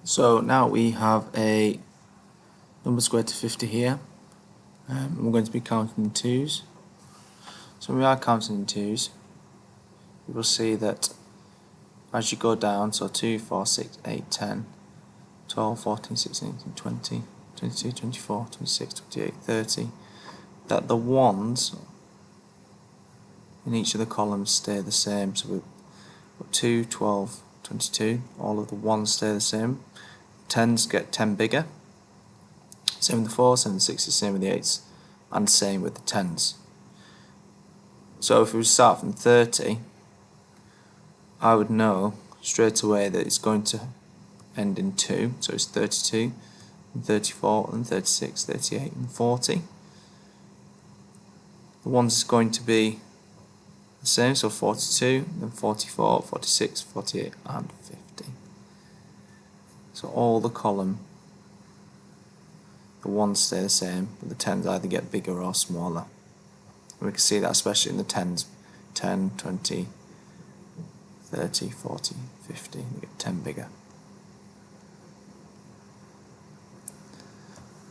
So now we have a number squared to 50 here. We're going to be counting in twos. So when we are counting in twos, you will see that as you go down, so 2, 4, 6, 8, 10, 12, 14, 16, 18, 20, 22, 24, 26, 28, 30, that the ones in each of the columns stay the same. So we've got 2, 12, 22, all of the ones stay the same. Tens get 10 bigger. Same with the 4s, same with the 6s, same with the 8s, and same with the 10s. So if we start from 30, I would know straight away that it's going to end in 2, so it's 32, and 34, and 36, 38, and 40. The ones is going to be the same, so 42, then 44, 46, 48, and 50. So all the column, the ones stay the same, but the tens either get bigger or smaller. And we can see that especially in the tens, 10, 20, 30, 40, 50, they get 10 bigger.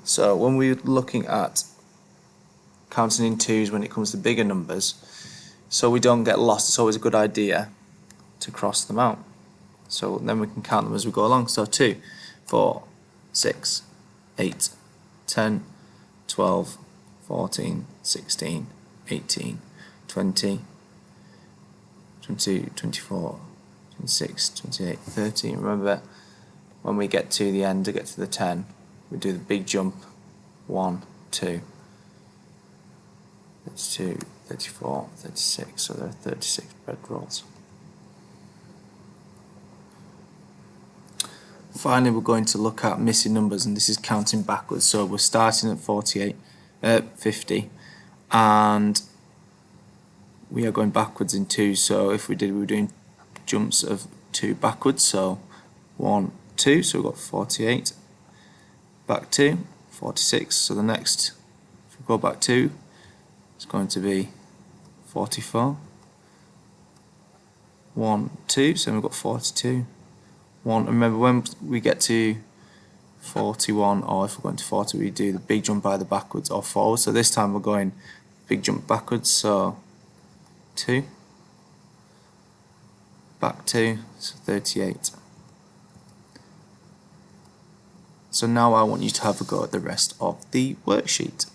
So when we're looking at counting in twos when it comes to bigger numbers, so we don't get lost, it's always a good idea to cross them out. So then we can count them as we go along. So 2, 4, 6, 8, 10, 12, 14, 16, 18, 20, 22, 24, 26, 28, 30. Remember, when we get to the end, to get to the 10, we do the big jump, 1, 2, 32, 34, 36, so there are 36 bread rolls. Finally, we're going to look at missing numbers, and this is counting backwards. So we're starting at 50, and we are going backwards in 2. So if we were doing jumps of 2 backwards. So 1, 2. So we've got 48. Back 2, 46. So the next, if we go back 2, it's going to be 44. 1, 2. So we've got 42. 1. Remember, when we get to 41, or if we're going to 40, we do the big jump either backwards or forward. So this time we're going big jump backwards, so 2, back 2, so 38. So now I want you to have a go at the rest of the worksheet.